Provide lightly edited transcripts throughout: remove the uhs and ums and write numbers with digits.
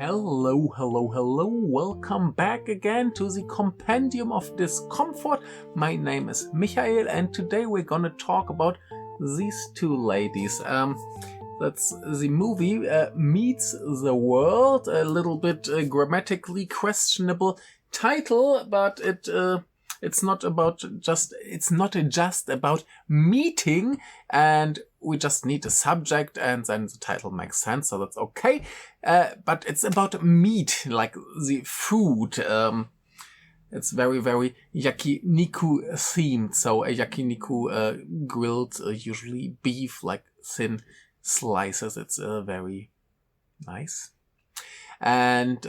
Hello. Welcome back again to the Compendium of Discomfort. My name is Michael, and today we're gonna talk about these two ladies. That's the movie Meets the World. A little bit grammatically questionable title, but it's not just about meeting, and we just need a subject, and then the title makes sense, so that's okay. But it's about meat, like the food. It's very, very yakiniku themed. So a yakiniku grilled, usually beef, like thin slices. It's very nice. And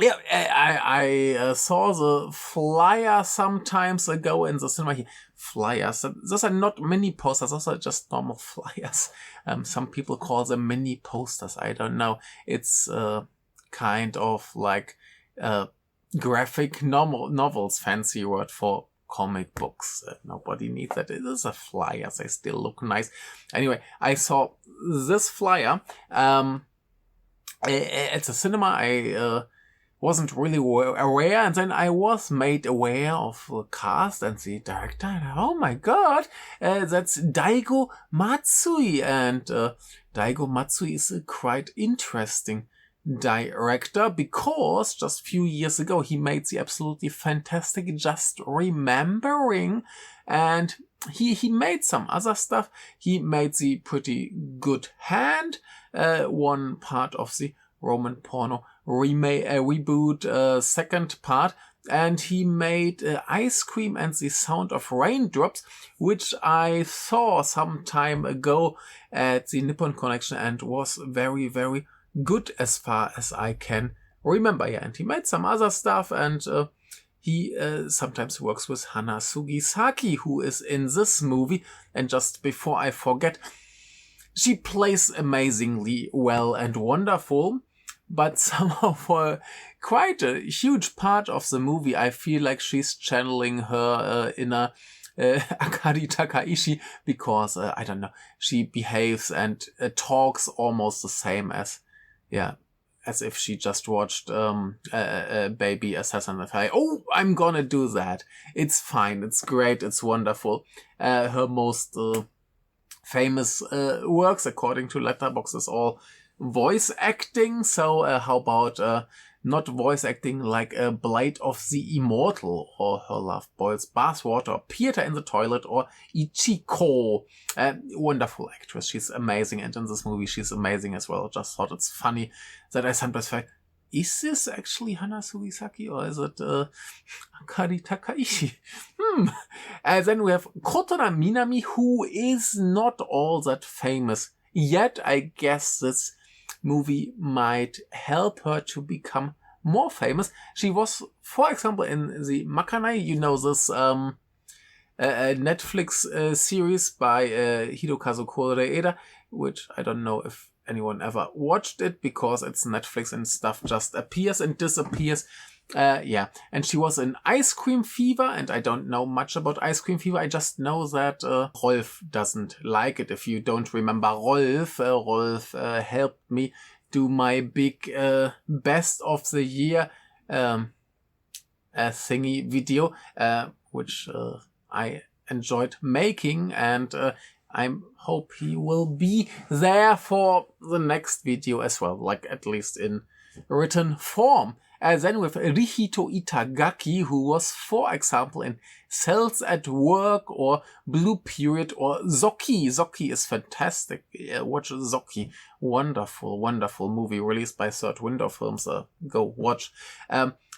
I saw the flyer some times ago in the cinema. Flyers. Those are not mini posters. Those are just normal flyers. Some people call them mini posters. I don't know. It's kind of like graphic novels, fancy word for comic books. Nobody needs that. It is a flyer. They still look nice. Anyway, I saw this flyer at the cinema. I wasn't really aware, and then I was made aware of the cast and the director, and oh my god, that's Daigo Matsui, and Daigo Matsui is a quite interesting director, because just a few years ago he made the absolutely fantastic Just Remembering, and he made some other stuff. He made the Pretty Good Hand, one part of the Roman porno reboot, second part, and he made Ice Cream and the Sound of Raindrops, which I saw some time ago at the Nippon Connection and was very, very good as far as I can remember. Yeah, and he made some other stuff, and he sometimes works with Hana Sugisaki, who is in this movie. And just before I forget, she plays amazingly well and wonderful. But somehow for quite a huge part of the movie, I feel like she's channeling her inner Akari Takaishi, because, I don't know, she behaves and talks almost the same as if she just watched Baby Assassin. Oh, I'm gonna do that. It's fine, it's great, it's wonderful. Her most famous works, according to Letterboxd, is all voice acting. So how about not voice acting like Blade of the Immortal, or Her Love Boils Bathwater, or Peter in the Toilet, or Ichiko. Wonderful actress. She's amazing, and in this movie she's amazing as well. Just thought it's funny that I sometimes feel, is this actually Hana Sugisaki, or is it Akari Takaishi? And then we have Kotora Minami, who is not all that famous yet. I guess this movie might help her to become more famous. She was, for example, in the Makanai, this Netflix series by Hirokazu Koreeda, which I don't know if anyone ever watched it, because it's Netflix and stuff just appears and disappears. And she was in Ice Cream Fever, and I don't know much about Ice Cream Fever. I just know that Rolf doesn't like it. If you don't remember Rolf, Rolf helped me do my big best of the year thingy video, which I enjoyed making, and I hope he will be there for the next video as well, like at least in written form. Then with Rihito Itagaki, who was, for example, in Cells at Work, or Blue Period, or Zoki. Zoki is fantastic. Watch Zoki. Wonderful, wonderful movie released by Third Window Films. Go watch.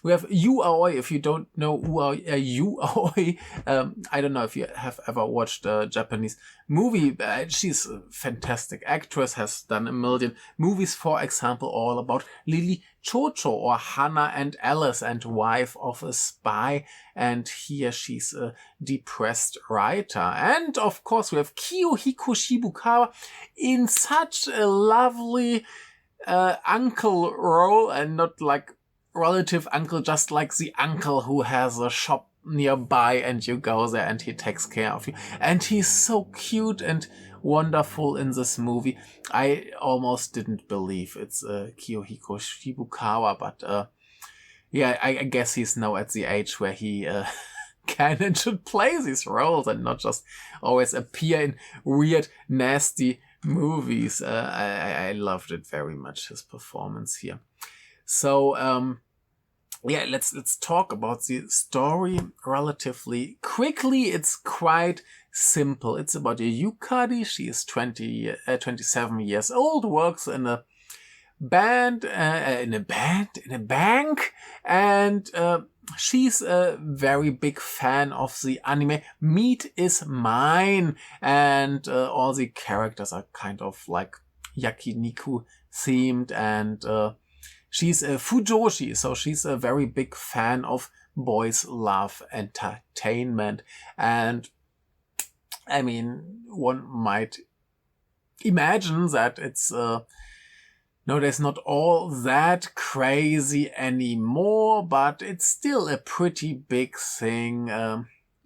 We have Yu Aoi. If you don't know Yu Aoi, I don't know if you have ever watched a Japanese movie. She's a fantastic actress, has done a million movies, for example, all about Lily Chocho, or Hannah and Alice, and Wife of a Spy, and here she's a depressed writer. And of course we have Kiyohiko Shibukawa in such a lovely uncle role, and not like relative uncle, just like the uncle who has a shop nearby and you go there and he takes care of you. And he's so cute and wonderful in this movie. I almost didn't believe it's Kiyohiko Shibukawa, but yeah, I guess he's now at the age where he can and should play these roles and not just always appear in weird, nasty movies. I loved it very much, his performance here. So yeah, let's talk about the story relatively quickly. It's quite simple. It's about a Yukari. She is 27 years old, works in a bank, and she's a very big fan of the anime Meat is Mine, and all the characters are kind of like yakiniku themed, and she's a fujoshi, so she's a very big fan of boys love entertainment. And I mean, one might imagine that it's nowadays not all that crazy anymore, but it's still a pretty big thing,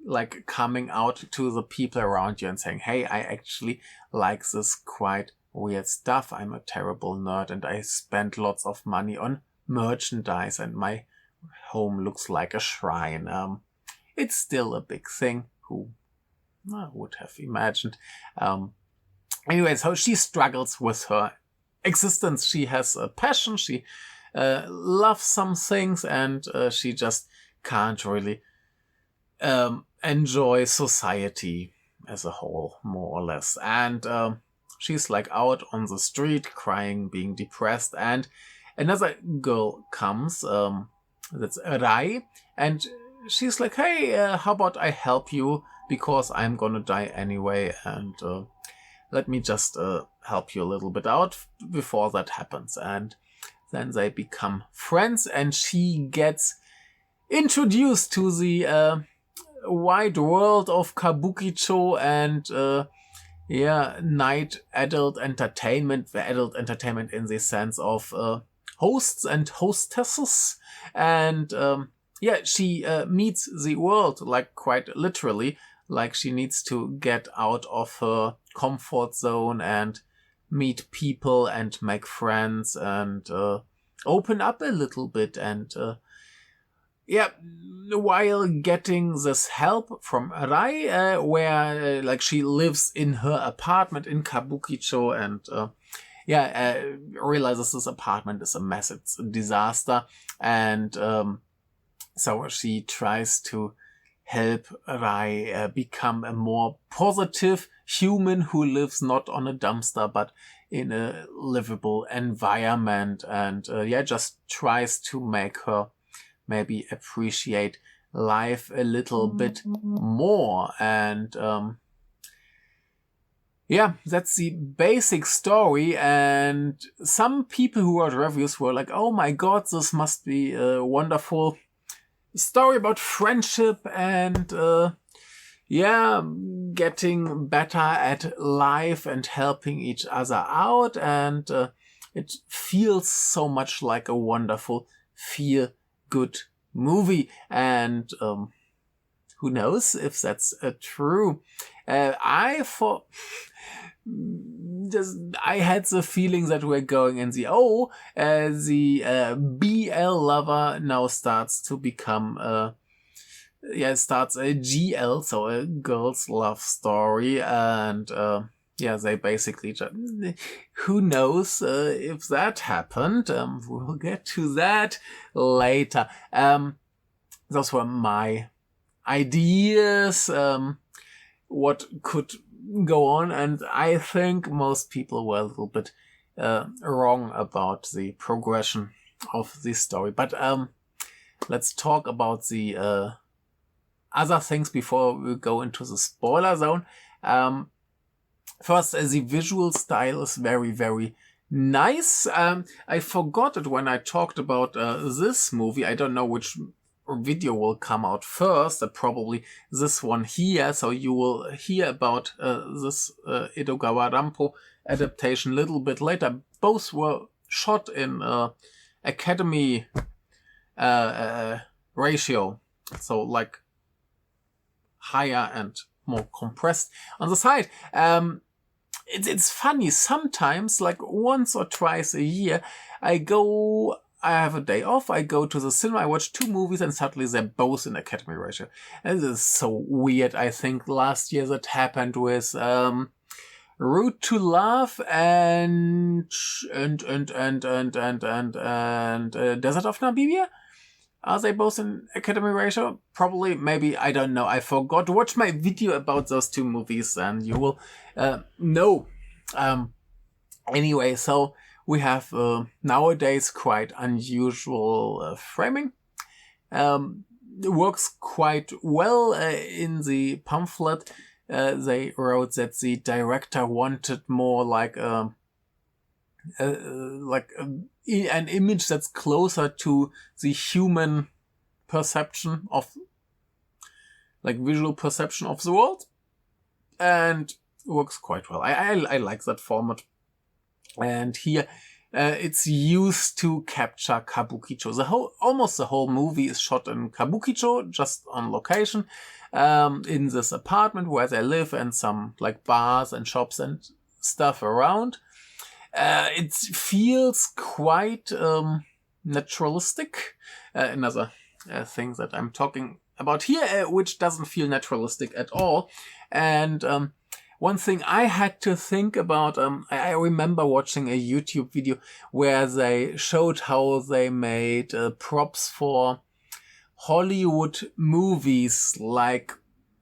like coming out to the people around you and saying, hey, I actually like this quite weird stuff. I'm a terrible nerd and I spend lots of money on merchandise and my home looks like a shrine. It's still a big thing. Who would have imagined? Anyway, so she struggles with her existence. She has a passion. She loves some things, and she just can't really enjoy society as a whole, more or less. And she's like out on the street crying, being depressed, and another girl comes, that's Rai, and she's like, hey, how about I help you, because I'm gonna die anyway, and let me just help you a little bit out before that happens. And then they become friends, and she gets introduced to the wide world of Kabukicho and night adult entertainment in the sense of hosts and hostesses. And she meets the world, like quite literally, like she needs to get out of her comfort zone and meet people and make friends and open up a little bit. And while getting this help from Rai, where like she lives in her apartment in Kabukicho, and realizes this apartment is a mess, it's a disaster, and so she tries to help Rai become a more positive human who lives not on a dumpster but in a livable environment, and just tries to make her maybe appreciate life a little bit more. And that's the basic story. And some people who wrote reviews were like, oh my god, this must be a wonderful story about friendship and getting better at life and helping each other out. And it feels so much like a wonderful feel-good movie. And who knows if that's true. I had the feeling that we're going in the BL lover now starts to become starts a GL, so a girls love story, and they basically just, who knows if that happened. We'll get to that later. Those were my ideas, what could go on, and I think most people were a little bit wrong about the progression of this story. But let's talk about the other things before we go into the spoiler zone. First, the visual style is very, very nice. I forgot it when I talked about this movie. I don't know which video will come out first, probably this one here, so you will hear about this Edogawa Rampo adaptation a little bit later. Both were shot in Academy ratio, so like higher and more compressed on the side. it's funny. Sometimes, like once or twice a year, I have a day off, I go to the cinema, I watch 2 movies, and suddenly they're both in Academy ratio. And this is so weird. I think last year that happened with Route to Love and Desert of Namibia. Are they both in Academy ratio? Probably, maybe, I don't know. I forgot. Watch my video about those 2 movies and you will know. Anyway, so we have nowadays quite unusual framing. It works quite well in the pamphlet. They wrote that the director wanted more like an image that's closer to the human perception of, like, visual perception of the world, and works quite well. I like that format, and here it's used to capture kabukicho. Almost the whole movie is shot in kabukicho, just on location, in this apartment where they live, and some like bars and shops and stuff around. It feels quite naturalistic. Another thing that I'm talking about here, which doesn't feel naturalistic at all. And one thing I had to think about, I remember watching a YouTube video where they showed how they made props for Hollywood movies, like,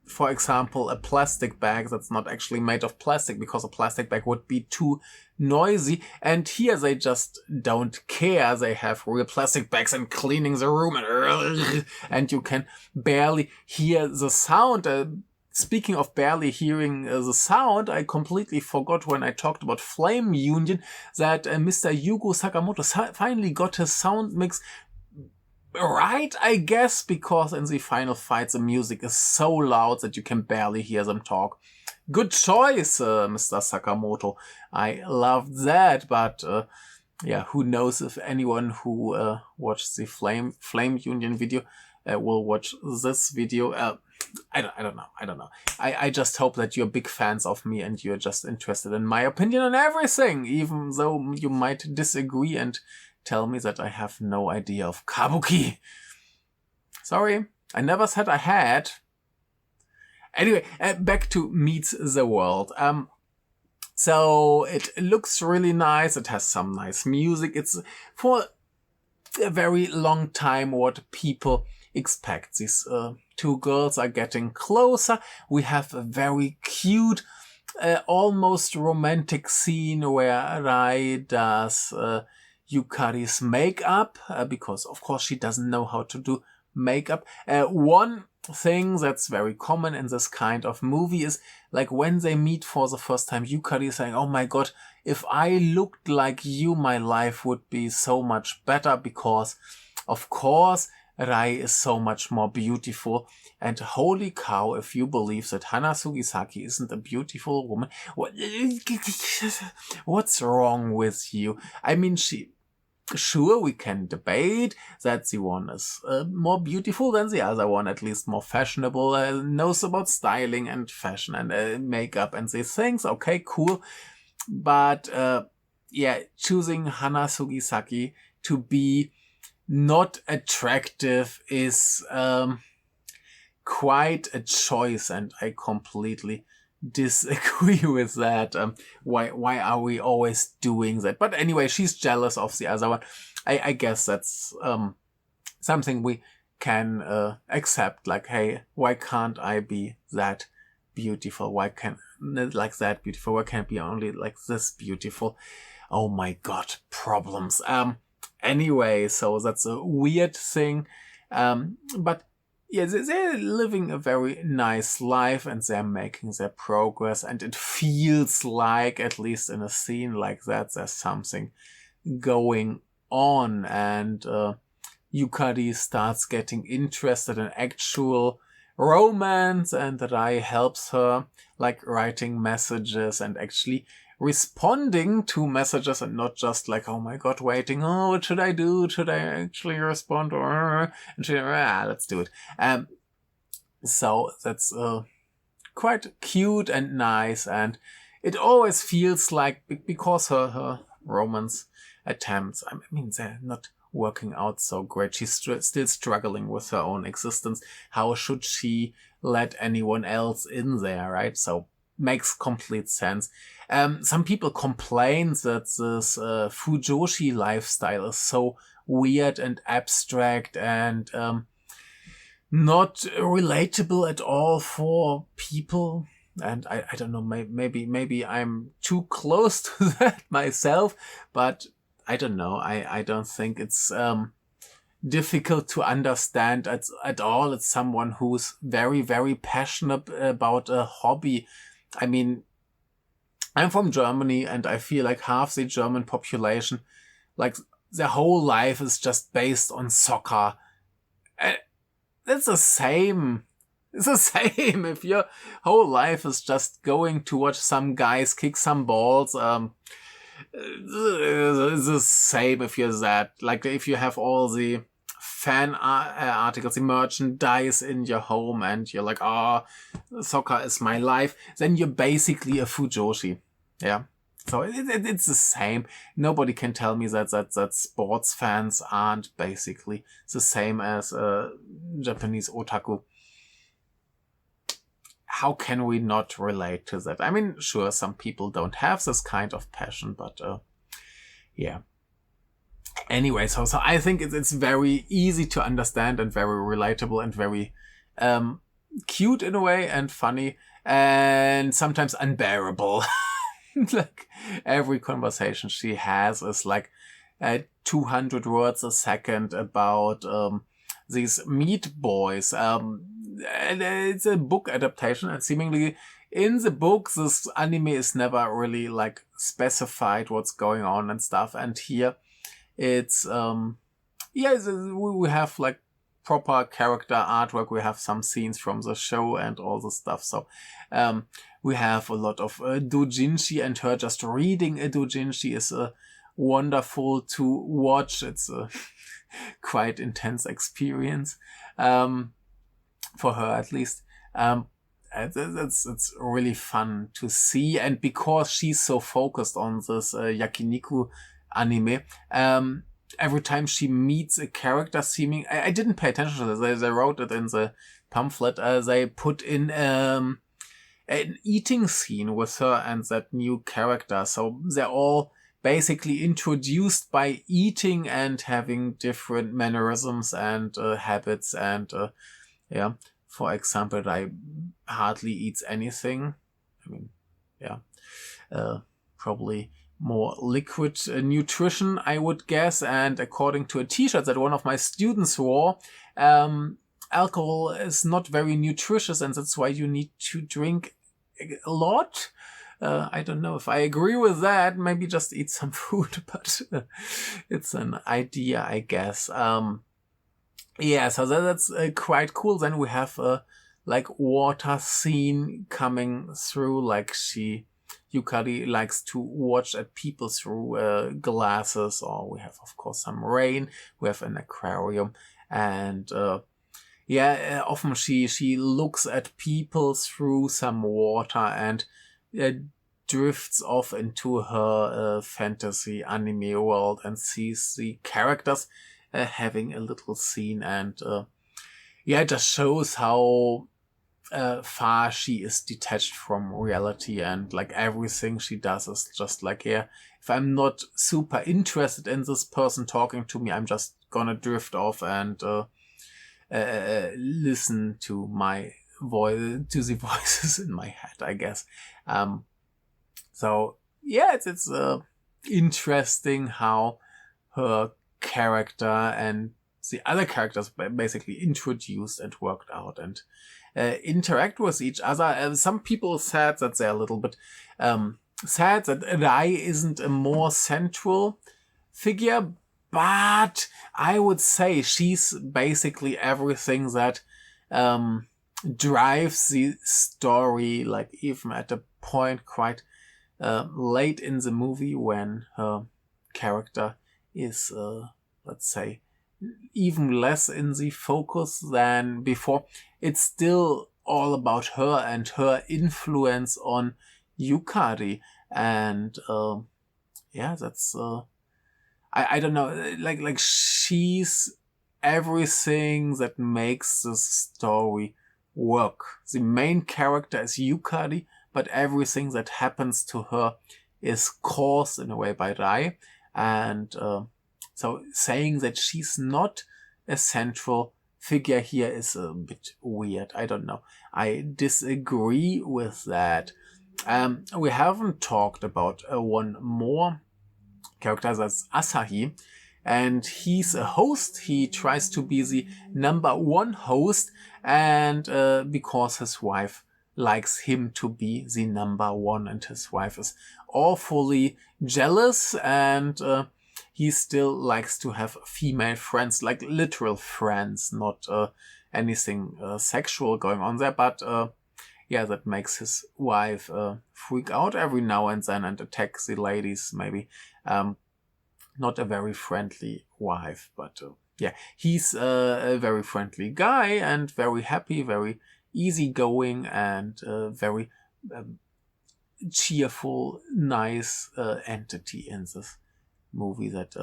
for example, a plastic bag that's not actually made of plastic, because a plastic bag would be too noisy. And here they just don't care. They have real plastic bags and cleaning the room, and you can barely hear the sound. Speaking of barely hearing the sound, I completely forgot when I talked about Flame Union that Mr. Yugo Sakamoto finally got his sound mix right, I guess, because in the final fight the music is so loud that you can barely hear them talk. Good choice, Mr. Sakamoto. I loved that, but yeah, who knows if anyone who watched the Flame Union video will watch this video. I don't know. I just hope that you're big fans of me and you're just interested in my opinion on everything, even though you might disagree and tell me that I have no idea of kabuki. Sorry, I never said I had. Anyway, back to Meet the World. So it looks really nice. It has some nice music. It's for a very long time what people expect. These 2 girls are getting closer. We have a very cute, almost romantic scene where Rai does Yukari's makeup, because of course she doesn't know how to do makeup. One thing that's very common in this kind of movie is, like, when they meet for the first time, Yukari is saying, oh my god, if I looked like you, my life would be so much better, because of course Rai is so much more beautiful. And holy cow, if you believe that Hana Sugisaki isn't a beautiful woman, what's wrong with you? I mean, sure, we can debate that the one is more beautiful than the other one, at least more fashionable, knows about styling and fashion and makeup and these things. Okay, cool. But yeah, choosing Hana Sugisaki to be not attractive is quite a choice, and I completely disagree with that. Why are we always doing that? But anyway, she's jealous of the other one. I guess that's something we can accept. Like, hey, why can't I be that beautiful? Why can't like that beautiful? Why can't I be only like this beautiful? Oh my god, problems. Anyway, so that's a weird thing. But yeah, they're living a very nice life and they're making their progress, and it feels like, at least in a scene like that, there's something going on, and Yukari starts getting interested in actual romance, and Rai helps her, like writing messages and actually responding to messages, and not just like, oh my god, waiting, oh, what should I do? Should I actually respond? And she, let's do it. So that's quite cute and nice, and it always feels like, because her romance attempts, I mean, they're not working out so great. She's still struggling with her own existence. How should she let anyone else in there, right? So makes complete sense. Some people complain that this fujoshi lifestyle is so weird and abstract and not relatable at all for people. And I don't know, maybe I'm too close to that myself, but I don't know. I don't think it's difficult to understand at all. It's someone who's very, very passionate about a hobby. I mean, I'm from Germany, and I feel like half the German population, like, their whole life is just based on soccer. It's the same. It's the same if your whole life is just going to watch some guys kick some balls. It's the same if you're that. Like, if you have all the fan articles, the merchandise in your home, and you're like, oh, soccer is my life, then you're basically a fujoshi. Yeah. So it's the same. Nobody can tell me that sports fans aren't basically the same as Japanese otaku. How can we not relate to that? I mean, sure, some people don't have this kind of passion, but yeah. Anyway, so I think it's very easy to understand and very relatable and very cute in a way, and funny, and sometimes unbearable. Like, every conversation she has is like 200 words a second about these meat boys. And it's a book adaptation, and seemingly in the book this anime is never really like specified what's going on and stuff. And here it's we have like proper character artwork. We have some scenes from the show and all the stuff. So we have a lot of doujinshi, and her just reading a doujinshi is wonderful to watch. It's a quite intense experience for her, at least. It's really fun to see, and because she's so focused on this yakiniku anime, every time she meets a character, I didn't pay attention to this. They wrote it in the pamphlet. They put in an eating scene with her and that new character. So they're all basically introduced by eating and having different mannerisms and habits. And yeah, for example, I hardly eats anything. I mean, yeah, probably more liquid nutrition, I would guess. And according to a t-shirt that one of my students wore, alcohol is not very nutritious, and that's why you need to drink a lot. I don't know if I agree with that. Maybe just eat some food, but it's an idea, I guess. Yeah, so that's quite cool. Then we have a like water scene coming through, like Yukari likes to watch at people through glasses, or we have, of course, some rain. We have an aquarium, and often she looks at people through some water and drifts off into her fantasy anime world and sees the characters having a little scene, and it just shows how far she is detached from reality, and like everything she does is just like, if I'm not super interested in this person talking to me, I'm just gonna drift off and listen to my voice, to the voices in my head, I guess. So yeah, it's interesting how her character and the other characters basically introduced and worked out and interact with each other. Some people said that they're a little bit sad that Rai isn't a more central figure, but I would say she's basically everything that drives the story, like even at a point quite late in the movie when her character is, let's say, even less in the focus than before. It's still all about her and her influence on Yukari. And yeah, that's I don't know, like she's everything that makes this story work. The main character is Yukari, but everything that happens to her is caused in a way by Rai. And so saying that she's not a central figure here is a bit weird. I don't know. I disagree with that. We haven't talked about one more character, that's Asahi. And he's a host. He tries to be the number one host, and because his wife likes him to be the number one, and his wife is awfully jealous, and he still likes to have female friends, like literal friends, not anything sexual going on there, but yeah, that makes his wife freak out every now and then and attack the ladies, maybe. Not a very friendly wife, but yeah, he's a very friendly guy and very happy, very easygoing, and very cheerful, nice entity in this movie that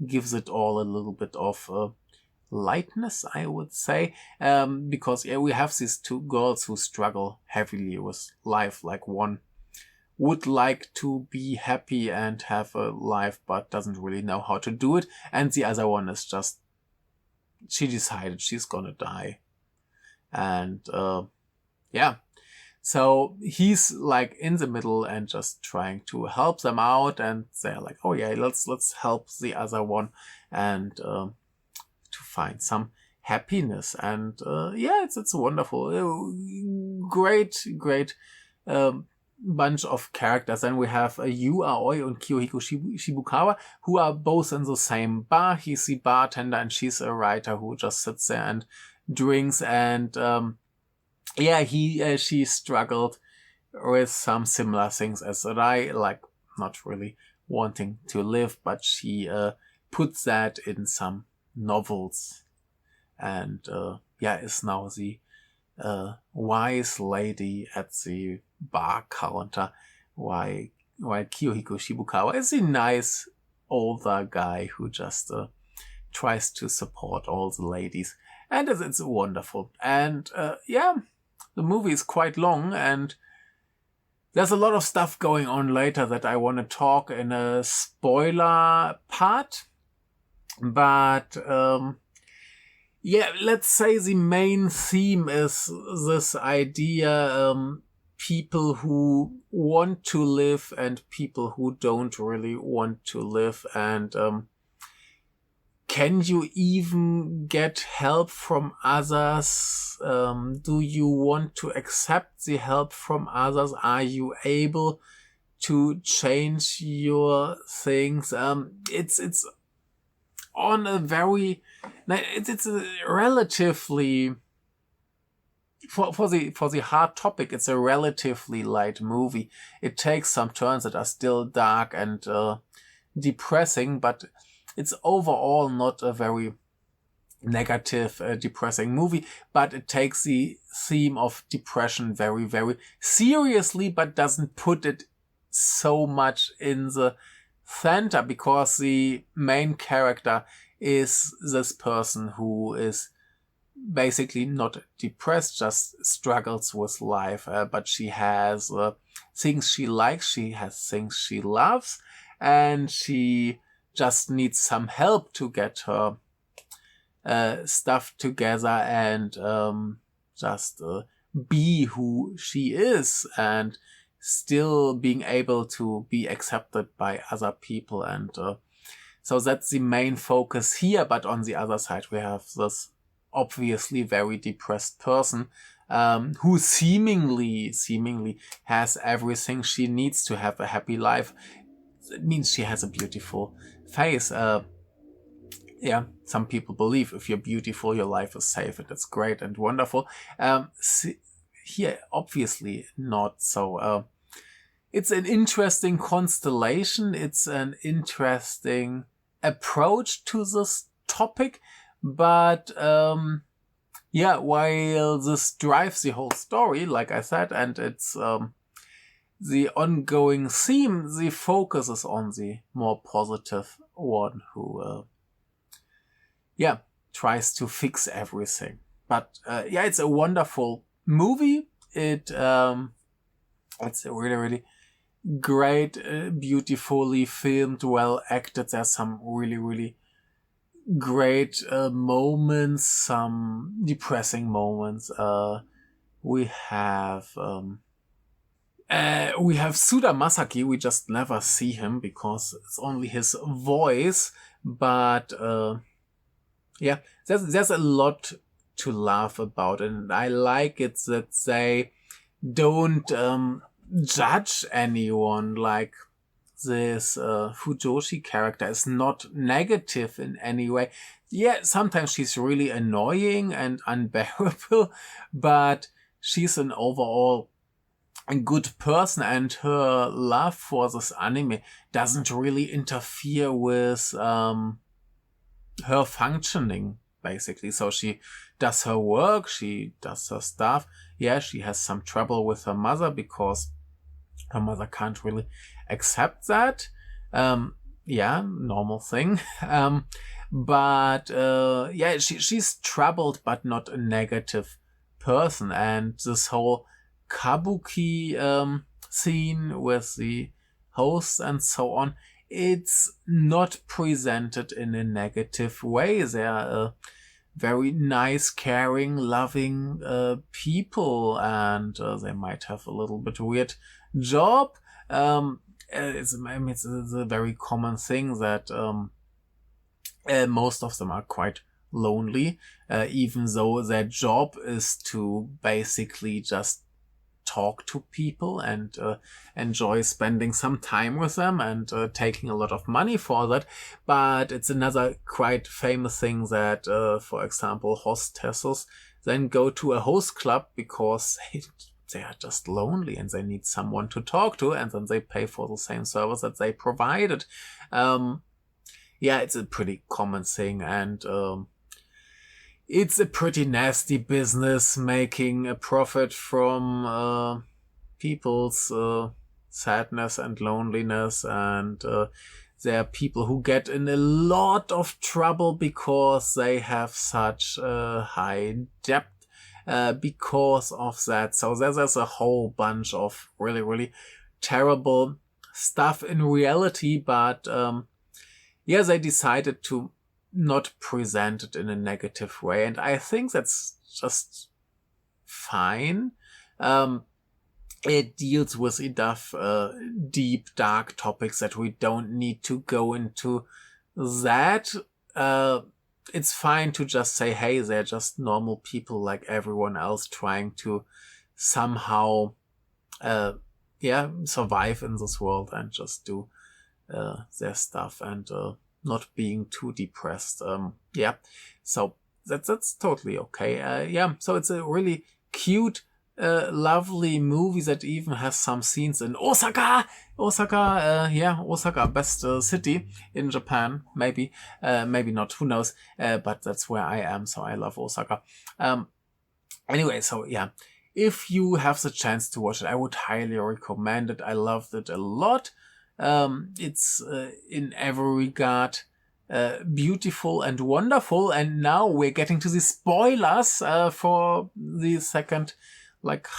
gives it all a little bit of lightness, I would say, because yeah, we have these two girls who struggle heavily with life. Like, one would like to be happy and have a life but doesn't really know how to do it, and the other one is just, she decided she's gonna die. And yeah, so he's like in the middle and just trying to help them out, and they're like, oh yeah, let's help the other one and to find some happiness. And yeah, it's wonderful, great bunch of characters. And we have Yu Aoi and Kiyohiko Shibukawa, who are both in the same bar. He's the bartender and she's a writer who just sits there and drinks. And yeah, she struggled with some similar things as Rai, like not really wanting to live, but she puts that in some novels, and yeah, is now the wise lady at the bar counter, while Kiyohiko Shibukawa is a nice older guy who just tries to support all the ladies. And it's wonderful. And yeah, the movie is quite long, and there's a lot of stuff going on later that I want to talk in a spoiler part. But yeah, let's say the main theme is this idea, people who want to live and people who don't really want to live. And can you even get help from others? Do you want to accept the help from others? Are you able to change your things? It's on a very, it's a relatively, for the hard topic, it's a relatively light movie. It takes some turns that are still dark and depressing, but it's overall not a very negative, depressing movie. But it takes the theme of depression very, very seriously, but doesn't put it so much in the center, because the main character is this person who is basically not depressed, just struggles with life, but she has things she likes, she has things she loves, and she just needs some help to get her stuff together and just be who she is, and still being able to be accepted by other people. And so that's the main focus here. But on the other side, we have this obviously very depressed person who seemingly has everything she needs to have a happy life. It means she has a beautiful face. Yeah, some people believe if you're beautiful, your life is safe, and it's great and wonderful. Here, obviously not so. It's an interesting constellation. It's an interesting approach to this topic. But yeah, while this drives the whole story, like I said, and it's the ongoing theme, the focus is on the more positive one who, tries to fix everything. But it's a wonderful movie. It's a really, really great, beautifully filmed, well acted. There's some really, really great moments, some depressing moments. We have Suda Masaki. We just never see him because it's only his voice. But there's a lot to laugh about, and I like it that they don't judge anyone. Like this fujoshi character is not negative in any way. Yeah, sometimes she's really annoying and unbearable, but she's an overall a good person, and her love for this anime doesn't really interfere with her functioning, basically. So she does her work, she does her stuff. Yeah, she has some trouble with her mother because her mother can't really accept that. Normal thing. But she's troubled, but not a negative person. And this whole kabuki scene with the host and so on, it's not presented in a negative way. They are very nice, caring, loving people, and they might have a little bit weird job. It's a very common thing that most of them are quite lonely, even though their job is to basically just talk to people and enjoy spending some time with them and taking a lot of money for that. But it's another quite famous thing that, for example, hostesses then go to a host club because they are just lonely and they need someone to talk to, and then they pay for the same service that they provided. It's a pretty common thing, and it's a pretty nasty business making a profit from people's sadness and loneliness. And there are people who get in a lot of trouble because they have such high debt because of that. So there's a whole bunch of really, really terrible stuff in reality. But they decided to not present it in a negative way, and I think that's just fine. It deals with enough deep, dark topics that we don't need to go into that. It's fine to just say, hey, they're just normal people like everyone else trying to somehow survive in this world and just do their stuff and not being too depressed. So that's totally okay. So it's a really cute, lovely movie that even has some scenes in Osaka. Osaka, best city in Japan. Maybe not. Who knows? But that's where I am, so I love Osaka. If you have the chance to watch it, I would highly recommend it. I loved it a lot. It's in every regard beautiful and wonderful. And now we're getting to the spoilers for the second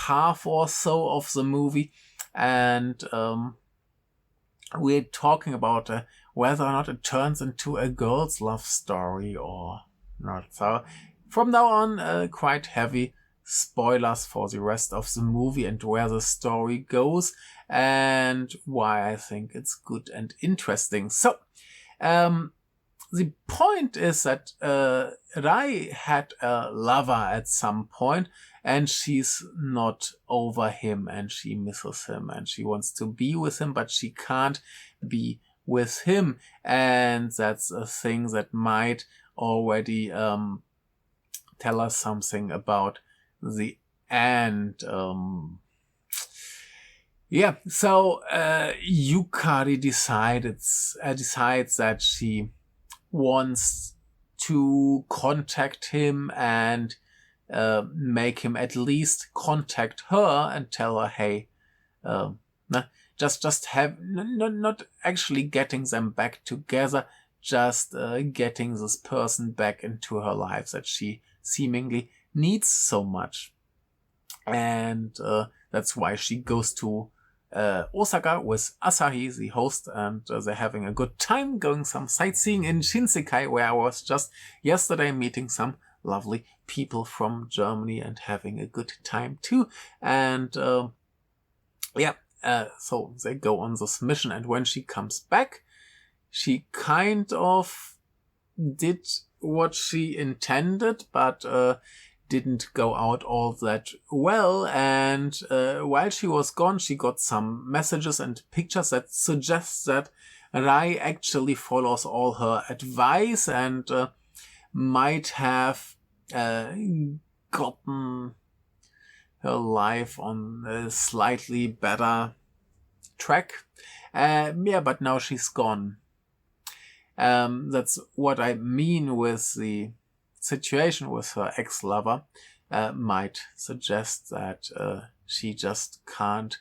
half or so of the movie, and we're talking about whether or not it turns into a girl's love story or not. So from now on, quite heavy spoilers for the rest of the movie and where the story goes and why I think it's good and interesting. So the point is that Rai had a lover at some point, and she's not over him, and she misses him, and she wants to be with him, but she can't be with him. And that's a thing that might already tell us something about the end. So Yukari decides that she wants to contact him and make him at least contact her and tell her, hey, Just have not actually getting them back together, just getting this person back into her life that she seemingly needs so much. And that's why she goes to Osaka with Asahi, the host, and they're having a good time going some sightseeing in Shinsekai, where I was just yesterday meeting some lovely people from Germany and having a good time too. And so they go on this mission, and when she comes back, she kind of did what she intended, but didn't go out all that well. And while she was gone, she got some messages and pictures that suggest that Rai actually follows all her advice and might have gotten her life on a slightly better track. But now she's gone. That's what I mean with the situation with her ex-lover. Might suggest that she just can't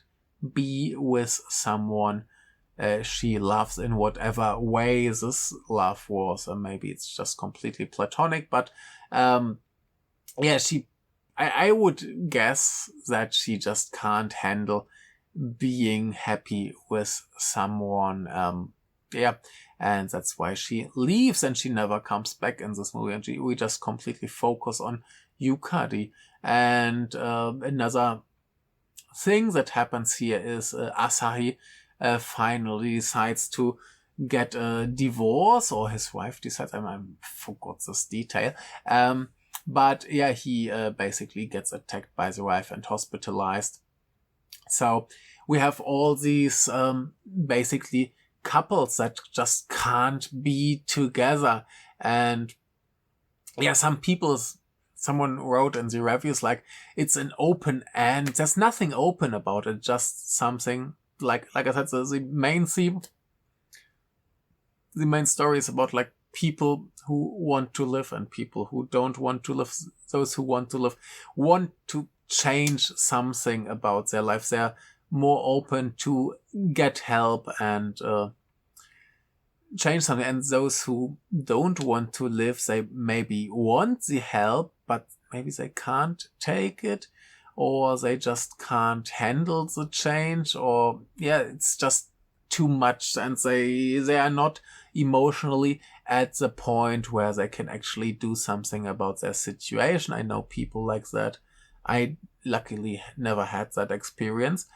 be with someone she loves in whatever way this love was. Or maybe it's just completely platonic, but I would guess that she just can't handle being happy with someone. And that's why she leaves and she never comes back in this movie. And we just completely focus on Yukari. And another thing that happens here is Asahi finally decides to get a divorce, or his wife decides. I forgot this detail. He basically gets attacked by the wife and hospitalized. So we have all these basically couples that just can't be together. And someone wrote in the reviews, like, it's an open end. There's nothing open about it, just something like I said, the main theme, the main story is about like people who want to live and people who don't want to live. Those who want to live want to change something about their life. They're more open to get help and change something. And those who don't want to live, they maybe want the help, but maybe they can't take it, or they just can't handle the change, or it's just too much, and they are not emotionally at the point where they can actually do something about their situation. I know people like that. I luckily never had that experience.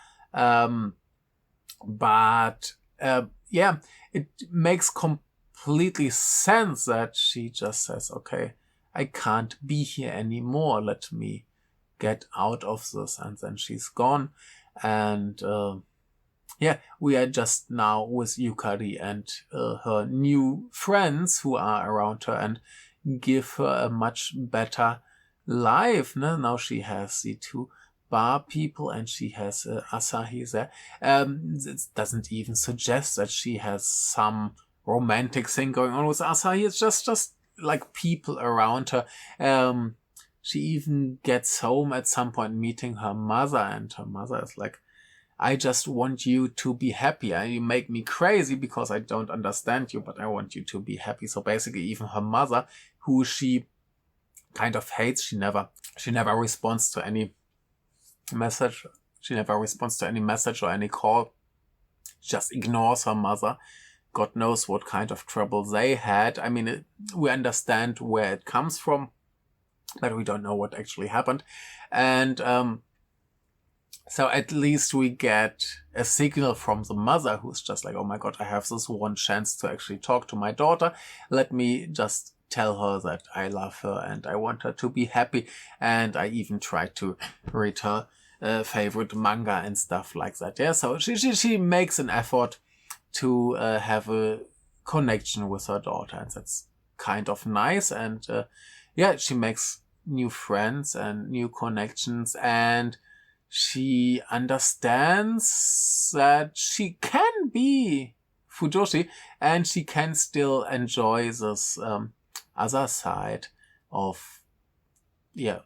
It makes completely sense that she just says, okay, I can't be here anymore. Let me get out of this. And then she's gone. And we are just now with Yukari and her new friends who are around her and give her a much better life. Now she has the two bar people and she has Asahi there. It doesn't even suggest that she has some romantic thing going on with Asahi. It's just like people around her. She even gets home at some point meeting her mother, and her mother is like, I just want you to be happy. You make me crazy because I don't understand you, but I want you to be happy. So basically even her mother, who she kind of hates, she never responds to any message. She never responds to any message or any call. She just ignores her mother. God knows what kind of trouble they had. I mean, we understand where it comes from, but we don't know what actually happened. And so at least we get a signal from the mother, who's just like, oh my God, I have this one chance to actually talk to my daughter. Let me just tell her that I love her and I want her to be happy. And I even try to read her favorite manga and stuff like that. Yeah, so she makes an effort to have a connection with her daughter, and that's kind of nice. And she makes new friends and new connections, and she understands that she can be fujoshi and she can still enjoy this other side of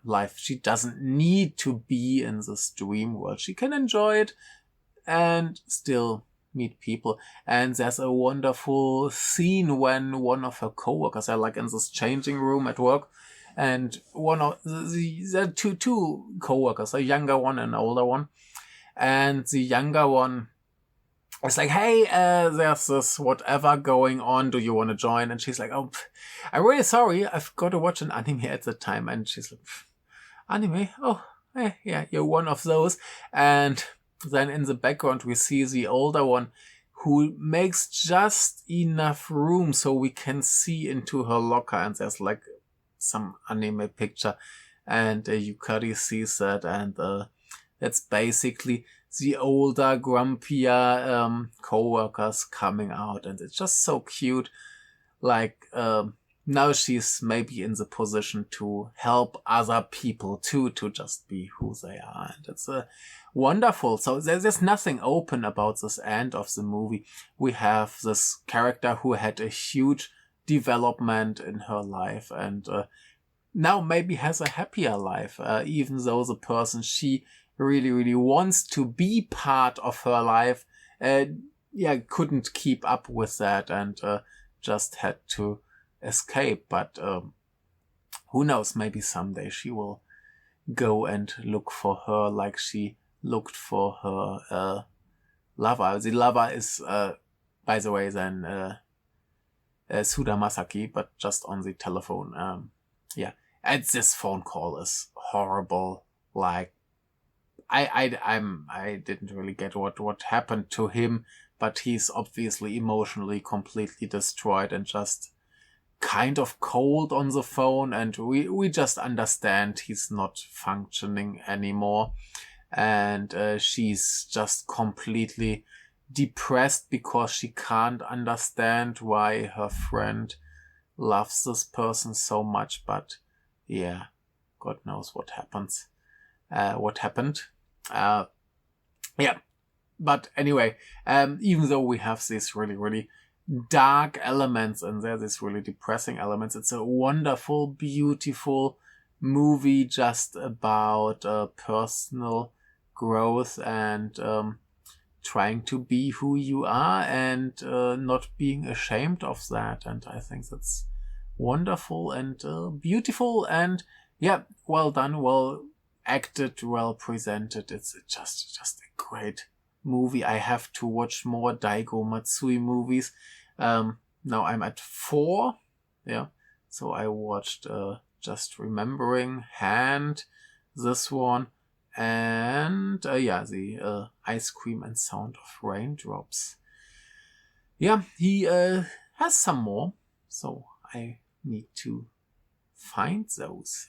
life. She doesn't need to be in this dream world. She can enjoy it and still meet people. And there's a wonderful scene when one of her coworkers are like in this changing room at work, and one of there are two coworkers, a younger one and an older one, and the younger one is like, hey, there's this whatever going on, do you want to join? And she's like, oh, I'm really sorry, I've got to watch an anime at the time. And she's like, anime? Oh, yeah, you're one of those. And then in the background we see the older one who makes just enough room so we can see into her locker, and there's like some anime picture, and Yukari sees that, and that's basically the older, grumpier co-workers coming out, and it's just so cute. Like, now she's maybe in the position to help other people too, to just be who they are. And it's wonderful. So there's nothing open about this end of the movie. We have this character who had a huge development in her life, and now maybe has a happier life, even though the person she really wants to be part of her life couldn't keep up with that, and just had to escape. But who knows, maybe someday she will go and look for her like she looked for her lover. The lover is by the way then Suda Masaki, but just on the telephone. And this phone call is horrible. Like, I didn't really get what happened to him, but he's obviously emotionally completely destroyed and just kind of cold on the phone, and we just understand he's not functioning anymore, and she's just completely depressed because she can't understand why her friend loves this person so much. But yeah, God knows what happened. But anyway, even though we have these really dark elements and there, these really depressing elements, it's a wonderful, beautiful movie just about personal growth and trying to be who you are and not being ashamed of that. And I think that's wonderful and beautiful, and well done, well acted, well presented. It's just a great movie. I have to watch more Daigo Matsui movies. Now I'm at 4. So I watched Just Remembering, Hand, this one, and the Ice Cream and Sound of Raindrops. He has some more, so I need to find those.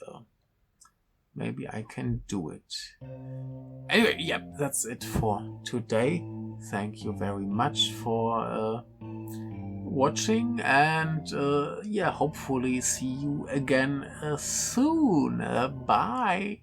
Maybe I can do it. Anyway, that's it for today. Thank you very much for watching, and hopefully see you again soon. Bye.